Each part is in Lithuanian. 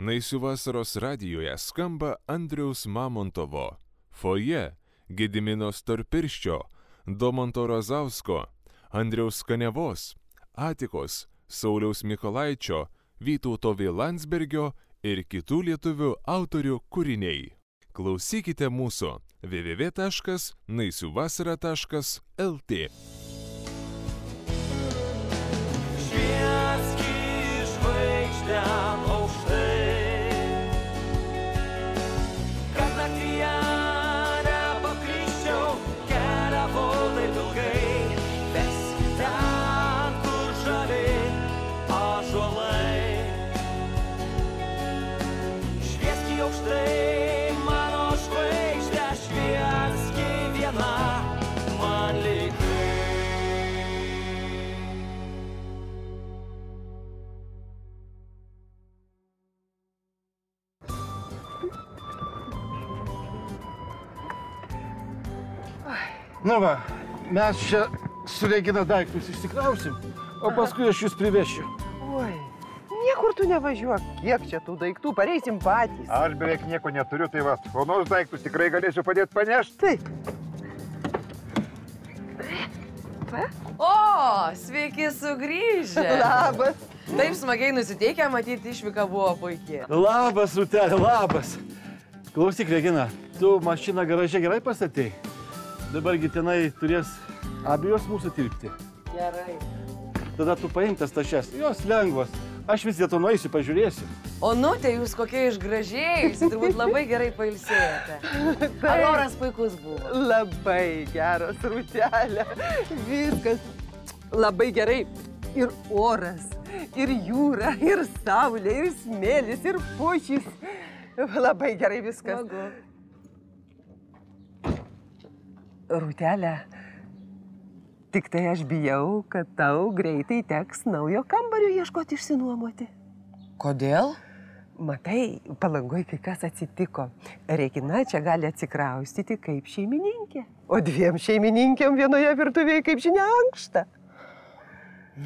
Naisių vasaros radijoje skamba Andriaus Mamontovo, Foje, Gedimino Storpirščio, Domanto Razausko, Andriaus Kaniavos, Atikos, Sauliaus Mykolaičio, Vytauto V. Landsbergio ir kitų lietuvių autorių kūriniai. Klausykite mūsų www.naisiuvasara.lt. Nu va, mes čia su Regina daiktus išsikrausim, o paskui aš jūs privešiu. Oi, niekur tu nevažiuok. Kiek čia tų daiktų, pareisim patys. Aš beveik nieko neturiu, tai va, o nors daiktus tikrai galėsiu padėti panešti. Taip. O, sveiki sugrįžę. Labas. Taip smagiai nusiteikę, matyti išvyka buvo puikiai. Labas, Rūtelė, labas. Klausyk, Regina, tu mašiną garaže gerai pastatei? Dabargi tenai turės abejos mūsų tilpti. Gerai. Tada tu paimtas tašes, jos lengvos. Aš vis dėlto nueisiu, pažiūrėsiu. O nutė, jūs kokie išgražėjusi, turbūt labai gerai pailsėjote. Ar oras puikus buvo? Labai geras, Rūtelė. Viskas labai gerai. Ir oras, ir jūra, ir saulė, ir smėlis, ir pušys. Labai gerai viskas. Smagu. Rūtelė, tik tai aš bijau, kad tau greitai teks naujo kambario ieškoti išsinuomoti. Kodėl? Matai, Palangoj kai kas atsitiko. Regina čia gali atsikraustyti kaip šeimininkė. O dviem šeimininkėm vienoje virtuvėje, kaip žinia, ankšta.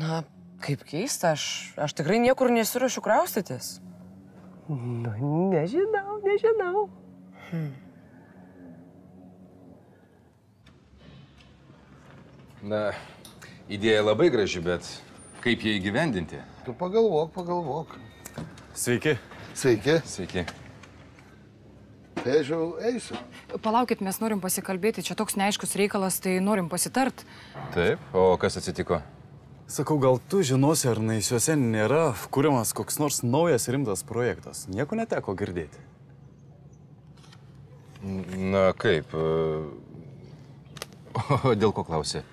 Na, kaip keista, aš tikrai niekur nesiruošiu kraustytis. Nu, nežinau. Na, idėja labai graži, bet kaip ją įgyvendinti? Tu pagalvok. Sveiki. Sveiki. Sveiki. Tai aš jau eisiu. Palaukit, mes norim pasikalbėti, čia toks neaiškus reikalas, tai norim pasitart. Taip, o kas atsitiko? Sakau, gal tu žinosi, ar Naisiuose nėra kuriamas koks nors naujas rimtas projektas? Nieko neteko girdėti. Na, kaip? O dėl ko klausė?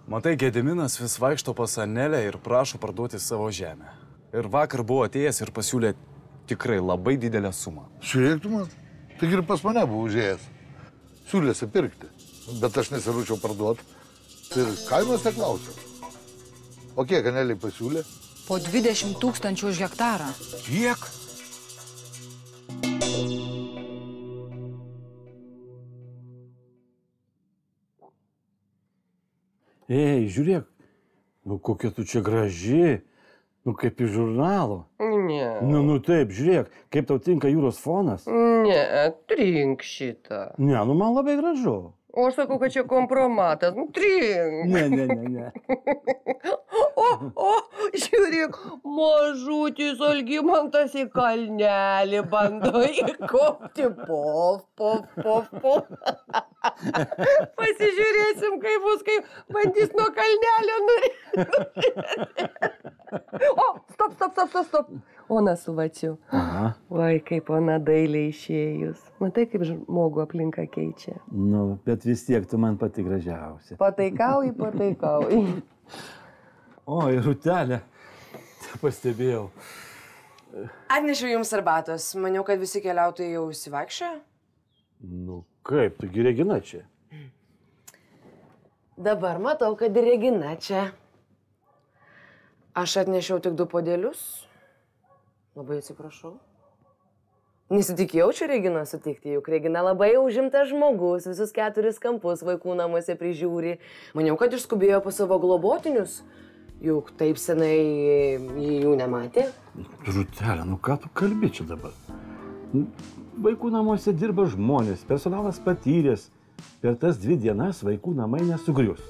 Matai, Gediminas vis vaikšto pas Anelę ir prašo parduoti savo žemę. Ir vakar buvo atėjęs ir pasiūlė tikrai labai didelę sumą. Žiūrėk tu man, tik ir pas mane buvo užėjęs. Siūlėsi pirkti, bet aš nesirūčiau parduoti. Ir kainos neklausiau. O kiek Aneliai pasiūlė? Po 20 000 už hektarą. Kiek? Ei, žiūrėk, nu kokia tu čia graži, nu kaip iš žurnalo. Ne. Nu taip, žiūrėk, kaip tau tinka jūros fonas. Ne, trink šitą. Ne, nu man labai gražu. O aš sakau, kad čia kompromatas. Nu, trink. Ne. O, žiūrėk, mažutis Algimantas į kalnelį bando įkopti. Pof. Pasižiūrėsim, kaip bus, kai bandys nuo kalnelio nurėti. O, stop. Ona su Vaciu. Aha. Vai, kaip ona dailiai išėjus. Matai, kaip žmogų aplinką keičia. Nu, bet vis tiek tu man pati gražiausia. Pataikauji. O, ir Rūtelė, pastebėjau. Atnešiau jums arbatos. Maniau, kad visi keliautojai jau išsivaikščiojo. Nu, kaip, tugi Regina čia. Dabar matau, kad ir Regina čia. Aš atnešiau tik 2 puodelius. Labai atsiprašau. Nesitikėjau čia Reginą sutikti, juk Regina labai užimtas žmogus, visus 4 kampus vaikų namuose prižiūri. Maniau, kad išskubėjo pas savo globotinius. Juk taip senai jų nematė. Rūtelė, nu ką tu kalbi čia dabar? Vaikų namuose dirba žmonės, personalas patyręs. Per tas 2 dienas vaikų namai nesugrius.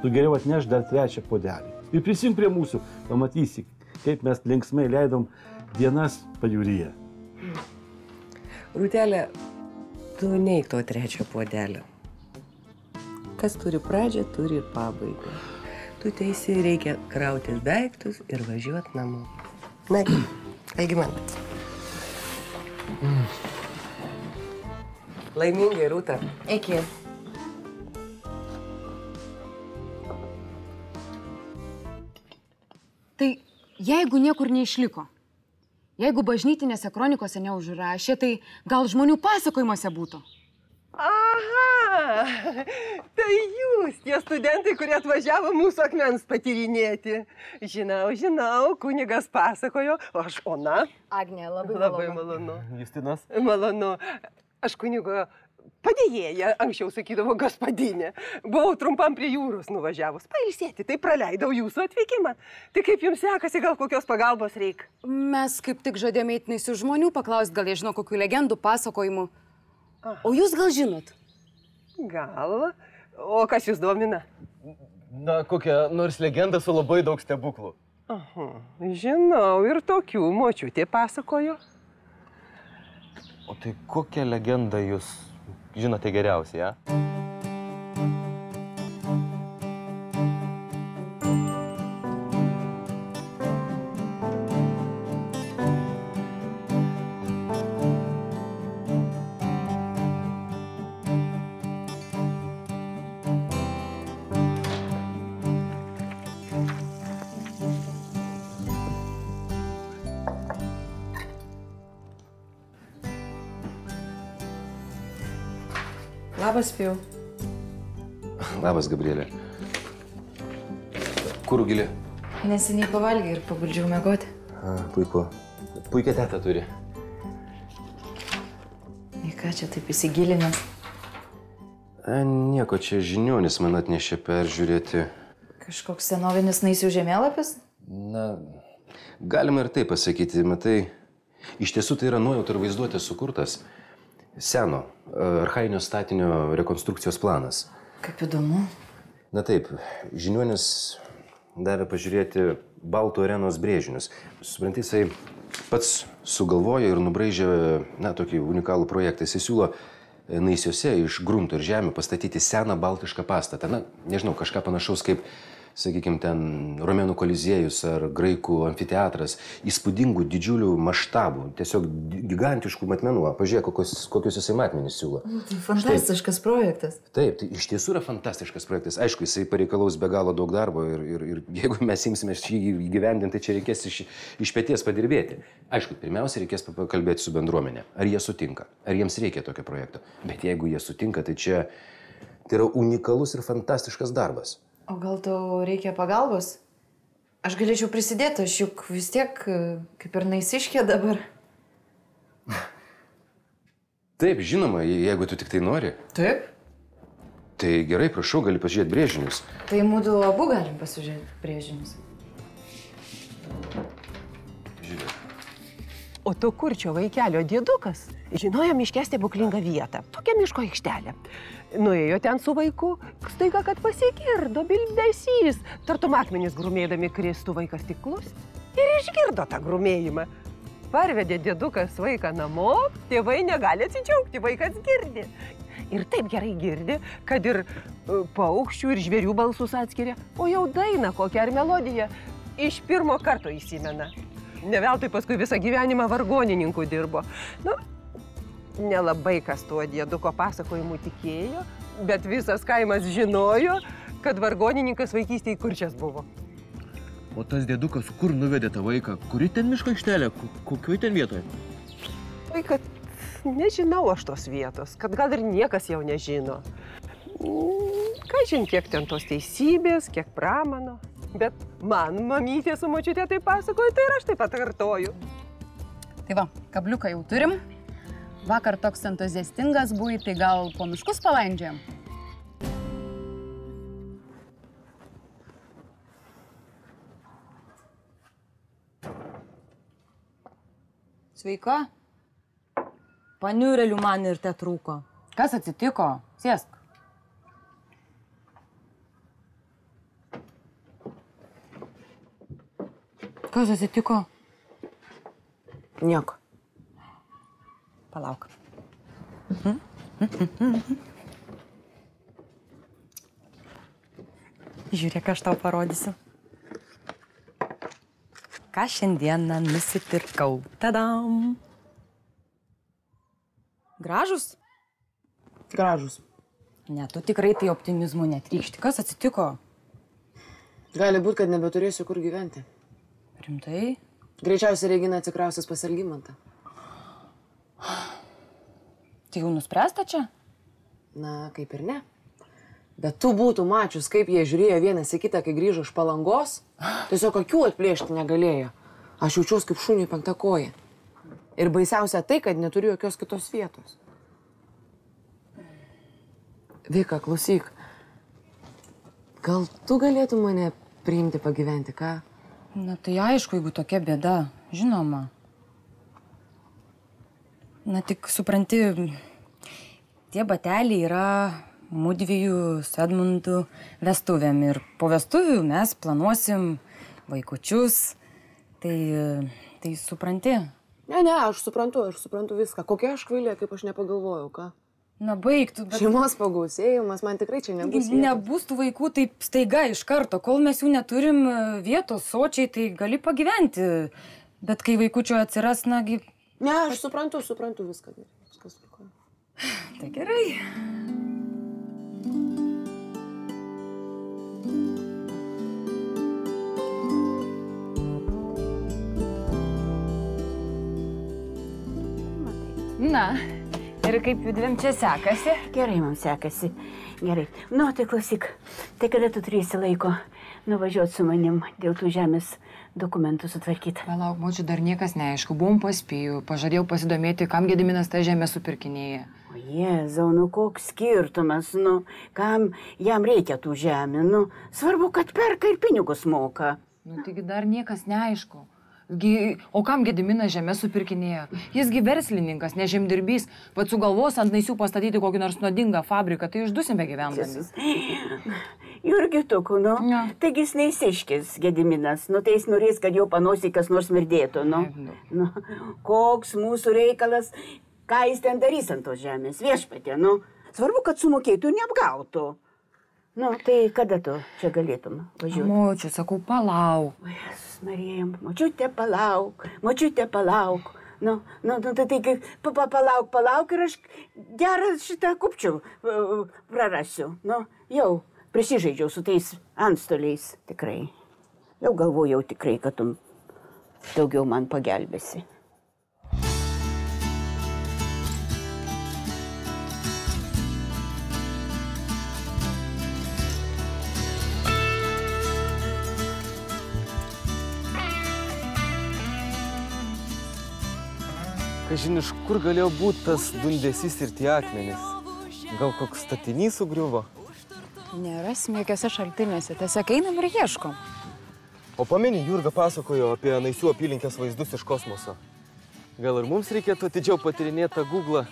Tu geriau atneš dar 3 puodelį. Ir prisijung prie mūsų, pamatysi, kaip mes linksmai leidom dienas pajūryje. Rūtelė, tu neik to 3 puodelio. Kas turi pradžią, turi ir pabaigą. Tu teisi, reikia krautis daiktus ir važiuoti namo. Na, Algimantas. Laimingai, Rūta. Iki. Tai jeigu niekur neišliko, jeigu bažnytinėse kronikose neužrašė, tai gal žmonių pasakojimuose būtų? Aha, tai jūs, tie studentai, kurie atvažiavo mūsų akmens patyrinėti. Žinau, kunigas pasakojo, o aš Ona. Agnė, labai malonu. Justinas. Malonu. Aš kunigo padėjėja, anksčiau sakydavo gaspadinė. Buvau trumpam prie jūros nuvažiavus, pailsėti, tai praleidau jūsų atvykimą. Tai kaip jums sekasi, gal kokios pagalbos reikia? Mes kaip tik žadėjome eitinais iš žmonių paklausti, gal jie žino kokių legendų, pasakojimų. O jūs gal žinot? Gal. O kas jūs domina? Na, kokia nors legenda su labai daug stebuklų. Aha, žinau, ir tokių močiutė pasakojo. O tai kokią legendą jūs žinote geriausiai, ja? Labas, Pijau. Labas, Gabrielė. Kur Rugilė? Neseniai pavalgė ir paguldžiau miegoti. Puiku. Puikia teta turi. Į ką čia taip įsigilinęs? Nieko, čia žiniuonis man atnešė peržiūrėti. Kažkoks senovinis naisių žemėlapis? Na, galima ir taip pasakyti. Matai, iš tiesų tai yra nuojauta ir vaizduotė sukurtas seno, archainio statinio rekonstrukcijos planas. Kaip įdomu. Na taip, žiniuonis davė pažiūrėti Baltų arenos brėžinius. Supranti, jisai pats sugalvojo ir nubraižė, tokį unikalų projektą. Jisai siūlo Naisiuose iš grunto ir žemių pastatyti seną baltišką pastatą. Nežinau, kažką panašaus kaip, sakykime, ten Romėnų koliziejus ar Graikų amfiteatras. Įspūdingų, didžiulių maštabų, tiesiog gigantiškų matmenų. Pažiūrėk, kokius jisai matmenys siūlo. Tai fantastiškas projektas. Taip, tai iš tiesų yra fantastiškas projektas. Aišku, jisai pareikalaus be galo daug darbo ir jeigu mes imsime šį įgyvendinti, tai čia reikės iš peties padirbėti. Aišku, pirmiausia, reikės pakalbėti su bendruomenė. Ar jie sutinka? Ar jiems reikia tokio projekto? Bet jeigu jie sutinka, tai čia yra unikalus ir fantastiškas darbas. O gal tau reikia pagalbos? Aš galėčiau prisidėti, aš juk vis tiek kaip ir naisiškė dabar. Taip, žinoma, jeigu tu tik tai nori. Taip. Tai gerai, prašau, gali pažiūrėti brėžinius. Tai mūdu abu galim pasižiūrėti brėžinius. Žiūrėk. O to kurčio vaikelio dėdukas žinojo miške stebuklingą vietą. Tokia miško aikštelė. Nuėjo ten su vaiku, staiga, kad pasigirdo bildesys. Tartum akmenys grumėdami kristų, vaikas tiklus ir išgirdo tą grumėjimą. Parvedė dėdukas vaiką namo, tėvai negali atsidžiaugti, vaikas girdi. Ir taip gerai girdi, kad ir paukščių ir žvėrių balsus atskiria, o jau dainą kokią ar melodiją iš pirmo karto įsimena. Ne veltui paskui visą gyvenimą vargonininku dirbo. Nelabai kas tuo dėduko pasakojimu tikėjo, bet visas kaimas žinojo, kad vargonininkas vaikystėje kurčias buvo. O tas dėdukas kur nuvedė tą vaiką? Kuri ten miško aikštelė? Kokioj ten vietoje? Tai kad nežinau aš tos vietos, kad gal ir niekas jau nežino. Kažin, kiek ten tos teisybės, kiek pramano. Bet man mamytė su močiutė taip pasakojo, tai ir aš taip pat kartoju. Tai va, kabliuką jau turim. Vakar toks entuziastingas buvai, tai gal po miškus palandžiam? Sveika. Paniurelių man ir te trūko. Kas atsitiko? Sėsk. Kas atsitiko? Nieko. Palauk. Žiūrėk, aš tau parodysiu. Ką šiandieną nusipirkau. Tadam! Gražus? Gražus. Ne, tu tikrai tai optimizmu netrykšti. Kas atsitiko? Gali būti, kad nebeturėsiu kur gyventi. Rimtai? Greičiausiai Regina atsikrausis pas Algimantą. Tai jau nuspręsta čia? Na, kaip ir ne. Bet tu būtų mačius, kaip jie žiūrėjo vienas į kitą, kai grįžo iš Palangos. Tiesiog akių atplėšti negalėjo. Aš jaučiuos kaip šuniui penktą koją. Ir baisiausia tai, kad neturiu jokios kitos vietos. Vika, klausyk. Gal tu galėtum mane priimti pagyventi, ką? Na tai aišku, jeigu tokia bėda, žinoma. Na tik supranti, tie bateliai yra mudviejų su Edmundu vestuvėm ir po vestuvių mes planuosim vaikučius. Tai supranti? Ne, aš suprantu viską. Kokia aš kvailė, kaip aš nepagalvojau, ką? Na baigtų, bet... Šeimos pagausėjimas, man tikrai čia nebus vietos. Nebus tų vaikų taip staiga iš karto. Kol mes jų neturim vietos sočiai, tai gali pagyventi. Bet kai vaikučio atsiras, nagi... Ne, aš suprantu viską. Viskas vyko. Tai gerai. Na, ir kaip judvim čia sekasi? Gerai man sekasi. Gerai. Nu, tai klausyk, tai kada tu turėsi laiko nuvažiuoti su manim dėl tų žemės dokumentų sutvarkyti? Palauk, močiu, dar niekas neaišku. Buvom paspėjų, pažadėjau pasidomėti, kam Gediminas tą žemę supirkinėja. O Jėzau, nu koks skirtumas, nu, kam jam reikia tų žemė, nu, svarbu, kad perka ir pinigus moka. Nu, taigi dar niekas neaišku. O kam Gediminas žemę supirkinėja? Jisgi verslininkas, ne žemdirbys. Vat sugalvos ant naisių pastatyti kokį nors nuodingą fabriką, tai išdusime gyvendami. Jurgituku, nu, taigi jis neįsiškis Gediminas, nu, tai jis norės, kad jo panosį kas nors mirdėtų, nu. Nu, koks mūsų reikalas, ką jis ten darys ant tos žemės, viešpatė, nu. Svarbu, kad sumokėtų ir neapgautų. Nu, tai kada tu čia galėtum važiuoti? Močiu, sakau, palauk. O, Jėzus, Marijam, močiutė, palauk. Nu, tai palauk ir aš gerą šitą kupčių prarasiu. Nu, jau prisižaidžiau su tais antstoliais, tikrai. Jau galvojau tikrai, kad tu daugiau man pagelbėsi. Kažin, iš kur galėjo būti tas dundesys ir tie akmenys? Gal koks statinys sugriuvo? Nerasim jokiose šaltinėse, tiesiog einam ir ieškom. O pameni, Jurga pasakojo apie Naisių apylinkės vaizdus iš kosmoso. Gal ir mums reikėtų atidžiau patyrinėti tą Googlą?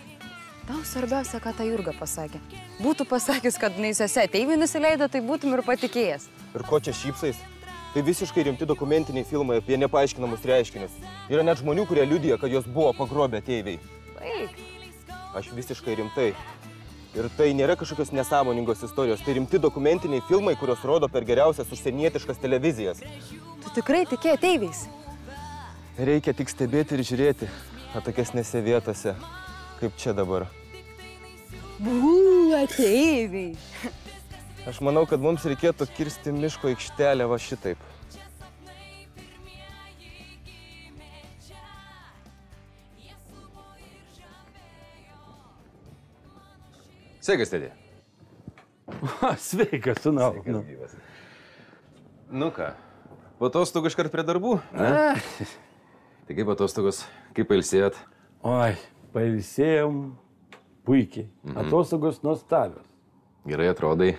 Tau svarbiausia, ką ta Jurga pasakė. Būtų pasakęs, kad Naisiuose ateiviai nusileido, tai būtum ir patikėjęs. Ir ko čia šypsais? Tai visiškai rimti dokumentiniai filmai apie nepaaiškinamus reiškinius. Yra net žmonių, kurie liudija, kad jos buvo pagrobę ateiviai. Baik. Aš visiškai rimtai. Ir tai nėra kažkokios nesąmoningos istorijos. Tai rimti dokumentiniai filmai, kurios rodo per geriausias užsienietiškas televizijas. Tu tikrai tiki ateiviais? Reikia tik stebėti ir žiūrėti atokesnėse vietose, kaip čia dabar. Ateiviai. Aš manau, kad mums reikėtų kirsti miško aikštelę va šitaip. Sveikas, tėdė. Sveikas, sūnau. Nu ką, po atostogų iškart prie darbų? Tai kaip atostogos, kaip pailsėjot? Oi, pailsėjom puikiai. Atostogos nuostabios. Gerai atrodai.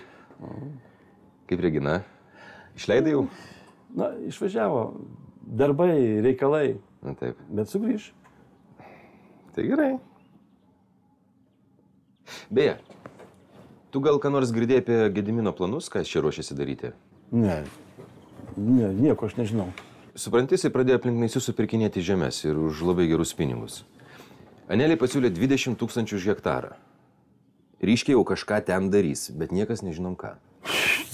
Kaip Regina? Išleidai jau? Na, išvažiavo. Darbai, reikalai. Na taip. Bet sugrįš. Tai gerai. Beje, tu gal ką nors girdėjai apie Gedimino planus, ką jis čia ruošiasi daryti? Ne, nieko aš nežinau. Supranti, jisai pradėjo aplink Naisius supirkinėti žemės ir už labai gerus pinigus. Anelė pasiūlė 20 000 už hektarą. Ryškiai jau kažką ten darys, bet niekas nežinom ką.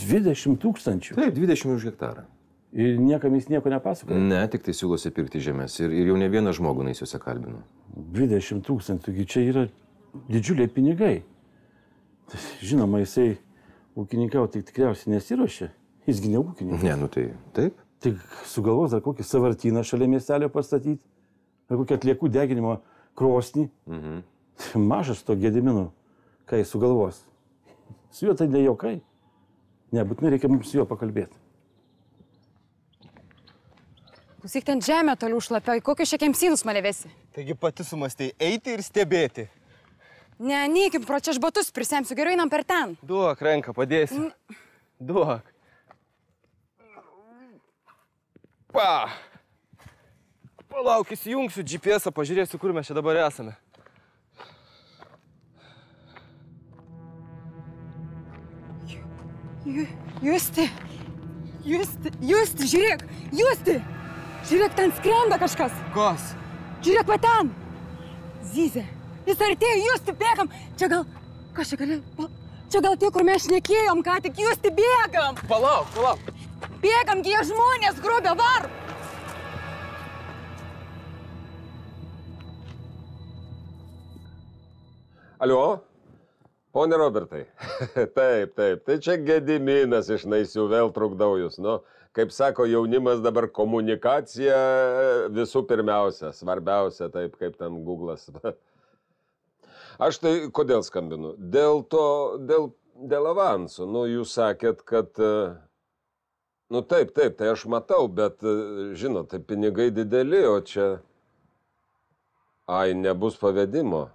20 000? Taip, 20 už hektarą. Ir niekam jis nieko nepasakoja? Ne, tik tai siūlosi pirkti žemės ir jau ne vieną žmogų Naisiuose kalbino. 20 000, taigi čia yra didžiuliai pinigai. Žinoma, jisai ūkininkauti tikriausiai nesiruošia. Jisgi ne ūkininkas. Ne, nu tai taip. Tik sugalvos dar kokį sąvartyną šalia miestelio pastatyti, ar kokią atliekų deginimo krosnį. Mažas to Gedimino, kai jis sugalvos. Su juo tai ne jokai. Nebūtinai reikia mums su juo pakalbėti. Klausyk, ten žemė toliau šlapia, kokius čia kemsynus mane vesi? Taigi pati sumastei eiti ir stebėti. Ne, neikim, pro čia aš batus prisemsiu, geriau einam per ten. Duok ranką, padėsiu. Duok. Pa! Palauk, įsijungsiu GPS-ą, pažiūrėsiu, kur mes čia dabar esame. Justi, žiūrėk, Justi! Žiūrėk, ten skrenda kažkas. Kas? Žiūrėk, va ten. Zyzė. Jis artėjo, Justi, bėgam. Čia gal, kas čia gali, čia gal tie, kur mes šnekėjom, ką tik, Justi, bėgam. Palauk. Bėgam, jie žmonės grobia, var. Alio? Pone Robertai. Taip, tai čia Gediminas iš Naisių, vėl trukdau jūs. Nu, kaip sako jaunimas dabar, komunikacija visų pirmiausia, svarbiausia, taip kaip ten Google'as. Aš tai kodėl skambinu? Dėl avansų. Nu, jūs sakėt, kad... Nu, taip, tai aš matau, bet, žinot, tai pinigai dideli, o čia... Ai, nebus pavedimo.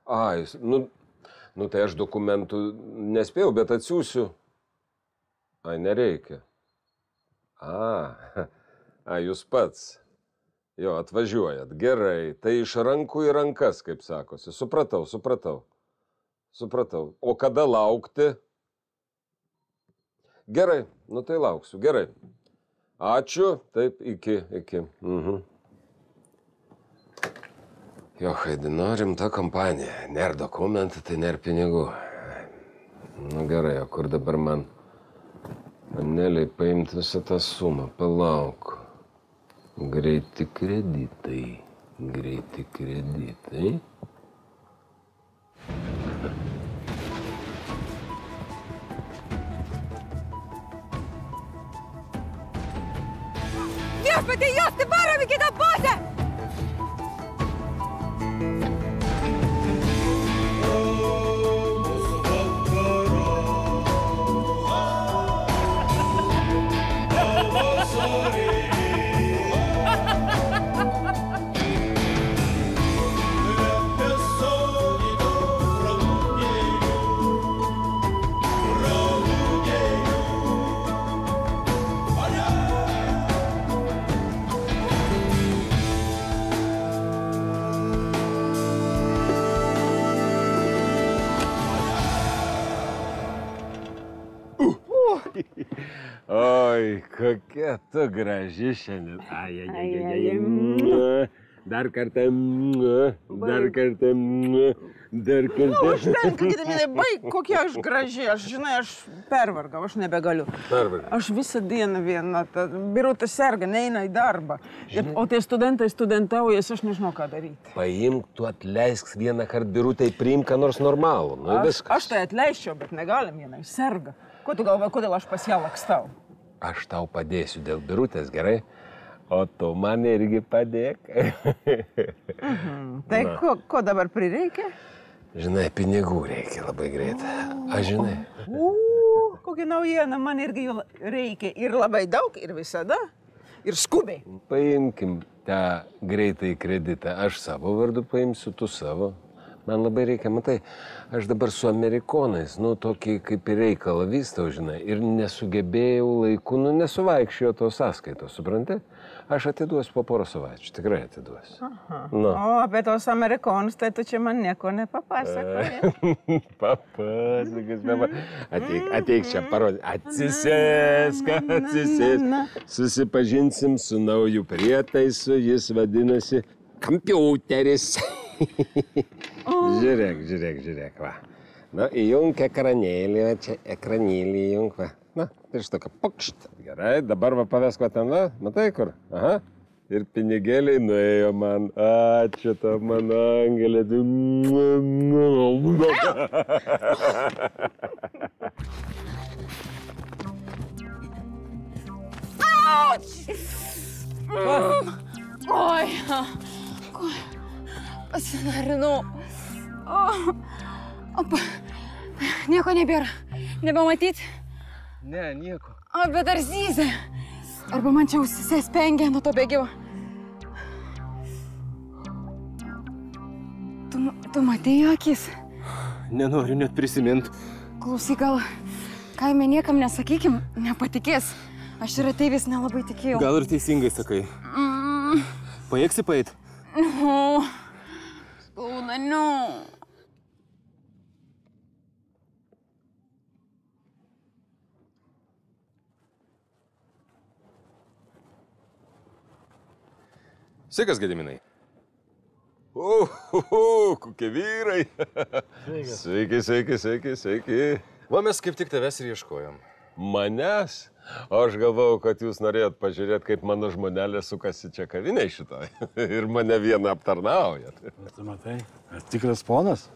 Ai, nu tai aš dokumentų nespėjau, bet atsiųsiu. Ai, nereikia. Jūs pats. Jo, atvažiuojat. Gerai. Tai iš rankų į rankas, kaip sakosi. Supratau. O kada laukti? Gerai. Nu tai lauksiu. Gerai. Ačiū. Taip, iki. Jo, Haidino, rimta kompanija. Nėr dokumentų, tai nėr pinigų. Nu gerai, o kur dabar man Aneliai paimti visą tą sumą? Palauk. Greiti kreditai. Viešpatie, Justi, varom į kitą pusę! Oi, kokia tu graži šiandien. Dar kartą. Užtenka, Gediminai, baig, kokie aš graži. Aš pervargau, aš nebegaliu. Aš visą dieną viena, Birutė serga, neina į darbą. O tie studentai studentaujas, aš nežinau, ką daryti. Paimk, tu atleisk vieną kartą Birutei, priimk ką nors normalų. Nu, aš tai atleisčiau, bet negalim vienai, serga. Ko tu galvoji, kodėl aš pas ją lakstau? Aš tau padėsiu dėl Birutės, gerai? O tu man irgi padėk. Tai ko dabar prireikia? Žinai, pinigų reikia labai greitai. Aš žinai. Kokia naujiena, man irgi jų reikia. Ir labai daug, ir visada. Ir skubiai. Paimkim tą greitai kreditą. Aš savo vardu paimsiu, tu savo. Man labai reikia, matai, aš dabar su amerikonais, nu, tokį kaip ir reikalą vystau, žinai, ir nesugebėjau laiku, nu, nesuvaikščiojo tos sąskaitos, supranti? Aš atiduosiu po porą savaičių, tikrai atiduosiu. O apie tos amerikonus, tai tu čia man nieko nepapasakoji. Papasakos, ateik čia parodyti. Atsisėsk. Susipažinsim su nauju prietaisu, jis vadinasi kompiuteris. Žiūrėk, va. Na, įjunk ekranėlį, čia ekranėlį įjunk, va. Na, tai štokia, pokšt. Gerai, dabar va pavesk va ten, va, matai kur? Aha. Ir pinigėliai nuėjo man. Ačiū tau, mano angelė. Auč! Oi, pasidarinau. Nieko nebėra. Nebematyt? Ne, nieko. O, bet dar zyzė. Arba man čia ausise spengia nuo to bėgimo. Tu matei jo akis? Nenoriu net prisimint. Klausyk, gal kaime niekam nesakykim, nepatikės. Aš ir ateivis nelabai tikėjau. Gal ir teisingai sakai. Pajėgsi paeit? Nu, skauda, nu. Sveikas, Gediminai. Kokie vyrai. Sveiki. Va, mes kaip tik tavęs ir ieškojom. Manęs? O aš galvojau, kad jūs norėjot pažiūrėti, kaip mano žmonelė sukasi čia kaviniai šitoj. Ir mane vieną aptarnaujat. Tu matai, tikras ponas?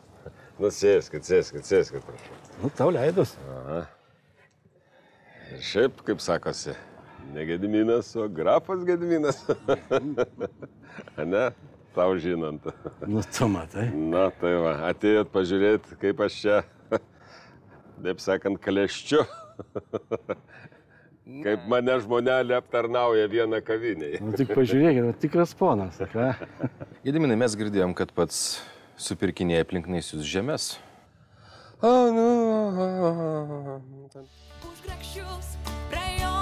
Nu, sėskit, prašau. Nu, tau leidus. Aha. Ir šiaip, kaip sakosi, ne Gediminas, o grafas Gediminas. Ne, tau žinant. Nu, tu matai. Na, tai va, atėjot pažiūrėti, kaip aš čia, taip sakant, kleščiu. Kaip mane žmonelė aptarnauja vieną kavinėje. Nu, tik pažiūrėkit, tikras ponas, ką? Gediminai, mes girdėjom, kad pats supirkinėja aplink naisius žemės. Už grakščius praėjo